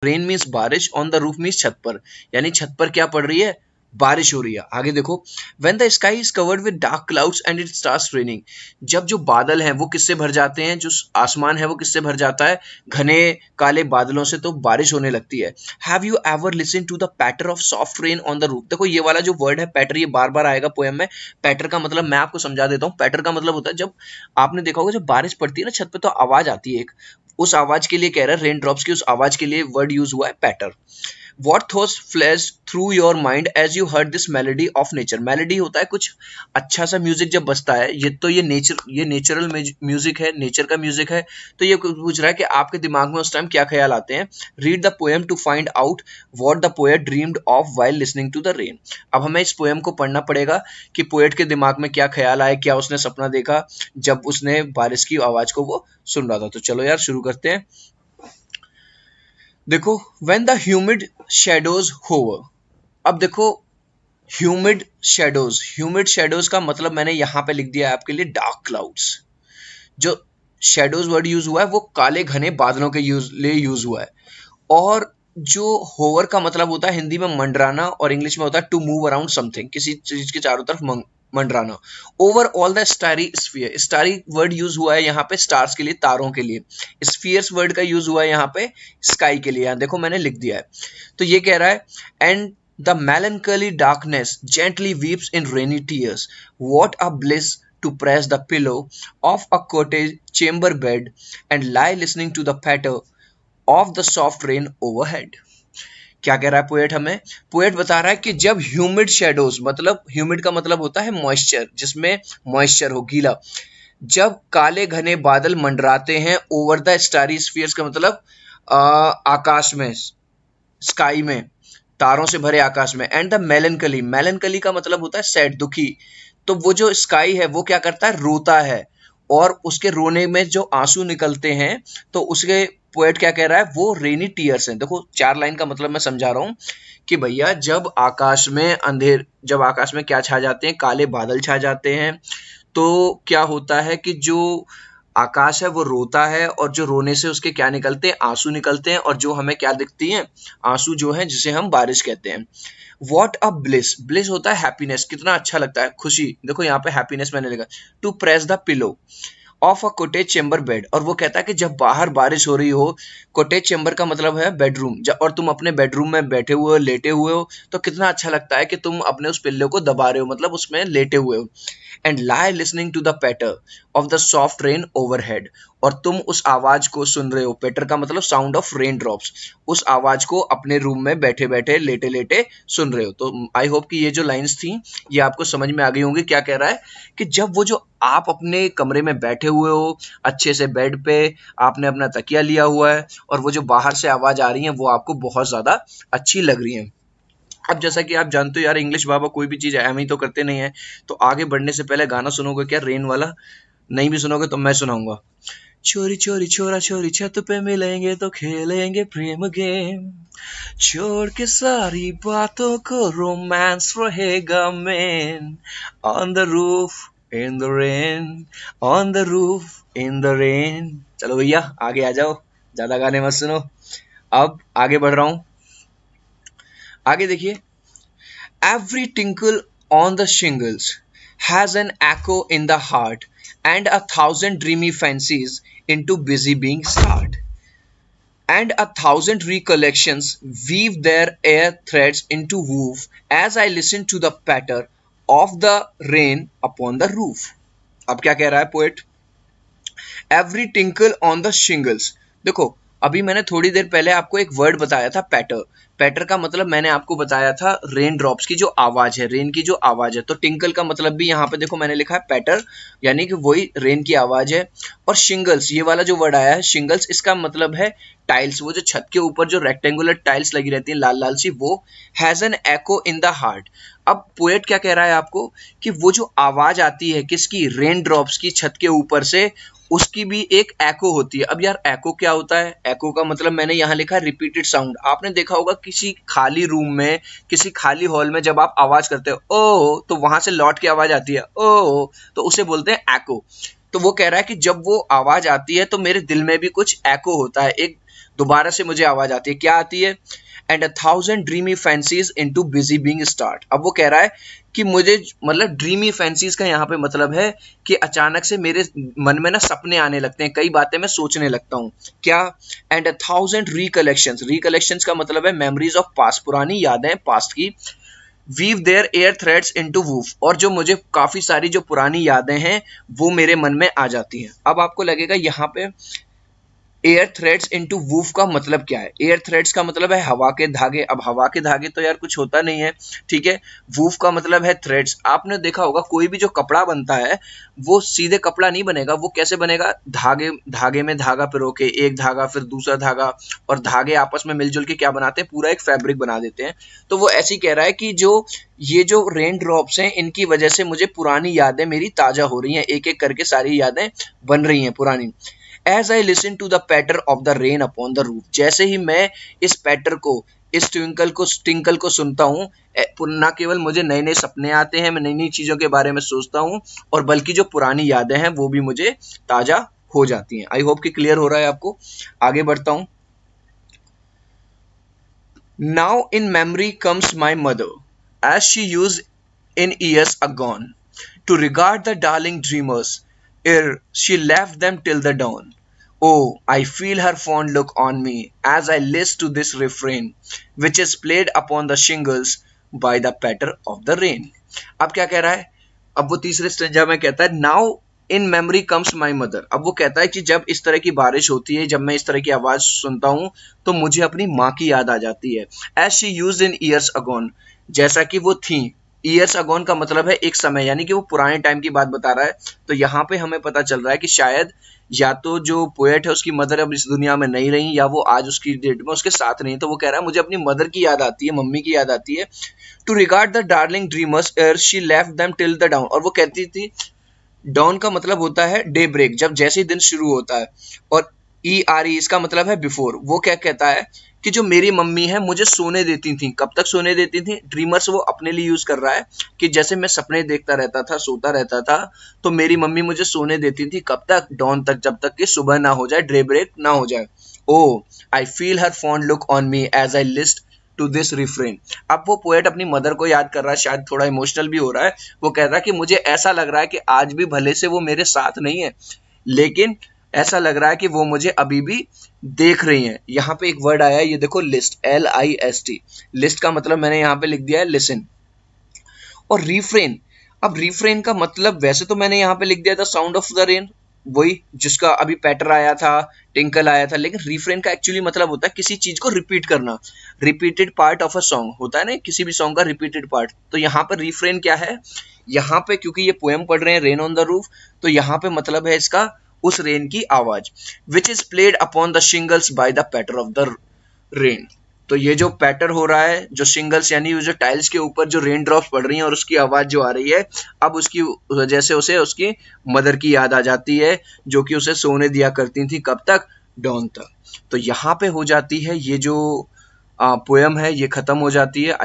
Rain means बारिश, on the roof means छत पर, यानी छत पर क्या पड़ रही है, बारिश हो रही है। आगे देखो, when the sky is covered with dark clouds and it starts raining, जब जो बादल हैं वो किससे भर जाते हैं, जो आसमान है वो किससे भर जाता है, घने काले बादलों से, तो बारिश होने लगती है। Have you ever listen to the patter of soft rain on the roof. देखो ये वाला जो वर्ड है पैटर, ये बार बार आएगा पोएम में। पैटर का मतलब मैं आपको समझा देता हूँ। पैटर का मतलब होता है, जब आपने देखा होगा जब बारिश पड़ती है ना छत पे तो आवाज आती है एक, उस आवाज के लिए कह रहा है, रेन ड्रॉप्स की उस आवाज के लिए वर्ड यूज हुआ है पैटर। What thoughts flashed through your mind as you heard this melody of nature? Melody होता है कुछ अच्छा सा म्यूजिक जब बजता है, ये नेचुरल म्यूजिक है, नेचर का म्यूजिक है, तो ये पूछ रहा है कि आपके दिमाग में उस टाइम क्या ख्याल आते हैं। Read the poem to find out what the poet dreamed of while listening to the rain. अब हमें इस पोएम को पढ़ना पड़ेगा कि पोएट के दिमाग में क्या ख्याल आए, क्या उसने सपना देखा जब उसने बारिश की आवाज को वो सुन रहा था। तो चलो यार शुरू करते हैं। देखो, when the humid shadows hover, अब देखो humid shadows का मतलब मैंने यहां पे लिख दिया है आपके लिए डार्क क्लाउड्स। जो शेडोज वर्ड यूज हुआ है वो काले घने बादलों के लिए यूज हुआ है। और जो होवर का मतलब होता है हिंदी में मंडराना, और इंग्लिश में होता है टू मूव अराउंड समथिंग, किसी चीज के चारों तरफ मंडराना। Over all the starry sphere, starry word use हुआ है यहाँ पे स्टार्स के लिए, तारों के लिए। स्फीयर्स वर्ड का यूज हुआ है यहाँ पे स्काई के लिए, यहाँ देखो मैंने लिख दिया है। तो ये कह रहा है, and the melancholy darkness gently weeps in rainy tears, what a bliss to press the pillow of a cottage chamber bed and lie listening to the patter of the soft rain overhead। क्या कह रहा है poet हमें, poet बता रहा है कि जब ह्यूमिड शेडोज, मतलब ह्यूमिड का मतलब होता है मॉइस्चर, जिसमें मॉइस्चर हो, गीला, जब काले घने बादल मंडराते हैं ओवर द स्टारी स्फीयर्स का मतलब आकाश में, स्काई में, तारों से भरे आकाश में, एंड द मेलनकली का मतलब होता है सैड, दुखी, तो वो जो स्काई है वो क्या करता है, रोता है, और उसके रोने में जो आंसू निकलते हैं, तो उसके पोएट क्या कह रहा है, वो रेनी टीयर्स हैं। देखो 4 लाइन का मतलब मैं समझा रहा हूं कि भैया जब आकाश में क्या छा जाते हैं, काले बादल छा जाते हैं, तो क्या होता है कि जो आकाश है वो रोता है, और जो रोने से उसके क्या निकलते हैं, आंसू निकलते हैं, और जो हमें क्या दिखती हैं, आंसू जो है जिसे हम बारिश कहते हैं। वॉट अ ब्लिस, ब्लिस होता है हैप्पीनेस, कितना अच्छा लगता है, खुशी। देखो यहाँ पे हैप्पीनेस मैंने लिखा, to press the pillow of a cottage chamber bed, और वो कहता है कि जब बाहर बारिश हो रही हो, कोटेज चेम्बर का मतलब है बेडरूम, और तुम अपने बेडरूम में बैठे हुए हो, लेटे हुए हो, तो कितना अच्छा लगता है कि तुम अपने उस पिल्लो को दबा रहे हो, मतलब उसमें लेटे हुए हो। And lie listening to the patter of the soft rain overhead, और तुम उस आवाज को सुन रहे हो, पैटर का मतलब साउंड ऑफ रेन ड्रॉप्स, उस आवाज को अपने रूम में बैठे बैठे लेटे लेटे सुन रहे हो। तो आई होप कि ये जो लाइंस थी ये आपको समझ में आ गई होंगी। क्या कह रहा है कि जब वो जो आप अपने कमरे में बैठे हुए हो, अच्छे से बेड पे आपने अपना तकिया लिया हुआ है, और वो जो बाहर से आवाज आ रही है वो आपको बहुत ज्यादा अच्छी लग रही है। अब जैसा कि आप जानते हो यार, इंग्लिश बाबा कोई भी चीज एम ही तो करते नहीं है, तो आगे बढ़ने से पहले गाना सुनोगे क्या, रेन वाला? नहीं भी सुनोगे तो मैं सुनाऊंगा। चोरी चोरी छोरा छोरी छत पे मिलेंगे तो खेलेंगे प्रेम गेम, छोड़ के सारी बातों को रोमांस रहेगा man, on the roof in the rain, on the roof in the rain. चलो भैया आगे आ जाओ, ज्यादा गाने मत सुनो। अब आगे बढ़ रहा हूं, आगे देखिए। Every tinkle on the shingles has an echo in the heart, and 1,000 dreamy fancies into busy being start, and 1,000 recollections weave their air threads into woof as I listen to the patter of the rain upon the roof। अब क्या कह रहा है poet, every tinkle on the shingles. देखो अभी मैंने थोड़ी देर पहले आपको एक वर्ड बताया था पैटर, पैटर का मतलब मैंने आपको बताया था रेन ड्रॉप्स की जो आवाज है, रेन की जो आवाज है। तो टिंकल का मतलब भी यहाँ पे देखो मैंने लिखा है पैटर, यानी कि वही रेन की आवाज है। और शिंगल्स, ये वाला जो वर्ड आया है शिंगल्स, इसका मतलब है टाइल्स, वो जो छत के ऊपर जो रेक्टेंगुलर टाइल्स लगी रहती है लाल लाल सी, वो has an echo in the heart. अब पोएट क्या कह रहा है आपको कि वो जो आवाज आती है किसकी, रेन ड्रॉप्स की छत के ऊपर से, उसकी भी एक एको होती है। अब यार एको क्या होता है, एको का मतलब मैंने यहाँ लिखा है रिपीटेड साउंड। आपने देखा होगा किसी खाली रूम में, किसी खाली हॉल में जब आप आवाज करते हो ओ, तो वहां से लौट की आवाज आती है ओ, तो उसे बोलते हैं एको। तो वो कह रहा है कि जब वो आवाज आती है तो मेरे दिल में भी कुछ एको होता है, एक दोबारा से मुझे आवाज आती है, क्या आती है? And 1,000 dreamy fancies into busy being start. अब वो कह रहा है कि मुझे मतलब ड्रीमी फैंसीज का यहाँ पे मतलब है कि अचानक से मेरे मन में ना सपने आने लगते हैं, कई बातें मैं सोचने लगता हूँ। क्या? एंड 1,000 रिकलेक्शंस, रिकलेक्शंस का मतलब है मेमोरीज ऑफ पास्ट, पुरानी यादें पास्ट की। Weave their air threads into woof, और जो मुझे काफी सारी जो पुरानी यादें हैं वो मेरे मन में आ जाती हैं। अब आपको लगेगा यहाँ पे एयर थ्रेड्स इनटू वूफ का मतलब क्या है? एयर थ्रेड्स का मतलब है हवा के धागे। अब हवा के धागे तो यार कुछ होता नहीं है, ठीक है। वूफ का मतलब है थ्रेड्स। आपने देखा होगा कोई भी जो कपड़ा बनता है वो सीधे कपड़ा नहीं बनेगा, वो कैसे बनेगा? धागे, धागे में धागा पिरो के, एक धागा फिर दूसरा धागा, और धागे आपस में मिलजुल के क्या बनाते हैं? पूरा एक फैब्रिक बना देते हैं। तो वो ऐसे ही कह रहा है कि ये जो रेन ड्रॉप्स हैं इनकी वजह से मुझे पुरानी यादें मेरी ताजा हो रही हैं, एक एक करके सारी यादें बन रही हैं पुरानी। As I listen to the patter of the rain upon the roof, जैसे ही मैं इस पैटर को, इस ट्विंकल को सुनता हूँ, न केवल मुझे नए नए सपने आते हैं, मैं नई नई चीजों के बारे में सोचता हूँ, और बल्कि जो पुरानी यादें हैं वो भी मुझे ताजा हो जाती हैं। आई होप कि क्लियर हो रहा है आपको। आगे बढ़ता हूँ। Now in memory comes my mother, as she used in years agone, to regard the darling dreamers ere she left them till the dawn. Oh, I feel her fond look on me as I listen to this refrain, which is played upon the shingles by the patter of the rain. अब क्या कह रहा है? अब वो तीसरे stanza में कहता है now in memory comes my mother. अब वो कहता है कि जब इस तरह की बारिश होती है, जब मैं इस तरह की आवाज सुनता हूँ तो मुझे अपनी माँ की याद आ जाती है। As she used in years agone, जैसा कि वो थी। ईयर्स अगोन का मतलब है एक समय, यानी कि वो पुराने टाइम की बात बता रहा है। तो यहाँ पे हमें पता चल रहा है कि शायद या तो जो पोएट है उसकी मदर अब इस दुनिया में नहीं रही, या वो आज उसकी डेट में उसके साथ नहीं। तो वो कह रहा है मुझे अपनी मदर की याद आती है, मम्मी की याद आती है। To regard the darling dreamers ere she left them till the dawn, और वो कहती थी, डॉन का मतलब होता है डे ब्रेक, जब जैसे ही दिन शुरू होता है, और ERE इसका मतलब है बिफोर। वो क्या कहता है कि जो मेरी मम्मी है मुझे सोने देती थी। कब तक सोने देती थी? ड्रीमर्स वो अपने लिए यूज कर रहा है कि जैसे मैं सपने देखता रहता था, सोता रहता था, तो मेरी मम्मी मुझे सोने देती थी कब तक? डॉन तक, जब तक कि सुबह ना हो जाए, डे ब्रेक ना हो जाए। O I feel her fond look on me as I list to this refrain. अब वो पोएट अपनी मदर को याद कर रहा है, शायद थोड़ा इमोशनल भी हो रहा है। वो कह रहा है कि मुझे ऐसा लग रहा है कि आज भी भले से वो मेरे साथ नहीं है, लेकिन ऐसा लग रहा है कि वो मुझे अभी भी देख रही हैं। यहाँ पे एक वर्ड आया है, ये देखो, लिस्ट, LIST। लिस्ट का मतलब मैंने यहाँ पे लिख दिया है लिसन। और रिफ्रेन, अब रिफ्रेन का मतलब वैसे तो मैंने यहाँ पे लिख दिया था साउंड ऑफ द रेन, वही जिसका अभी पैटर आया था, टिंकल आया था। लेकिन रिफ्रेन का एक्चुअली मतलब होता है किसी चीज को रिपीट करना, repeated part of a song होता है ना, किसी भी सॉन्ग का रिपीटेड पार्ट। तो यहाँ पर रिफ्रेन क्या है? यहाँ पे क्योंकि ये पोएम पढ़ रहे हैं रेन ऑन द रूफ, तो यहाँ पे मतलब है इसका उस रेन की आवाज, which is played upon the shingles by the patter of the rain. तो ये जो पैटर हो रहा है, जो शिंगल्स यानी जो टाइल्स के ऊपर जो रेन ड्रॉप्स पड़ रही हैं और उसकी आवाज जो आ रही है, अब उसकी वजह से उसे उसकी मदर की याद आ जाती है, जो कि उसे सोने दिया करती थी कब तक? डॉन तक। तो यहाँ पे हो जाती है ये जो पोएम है, ये खत्म हो जाती है।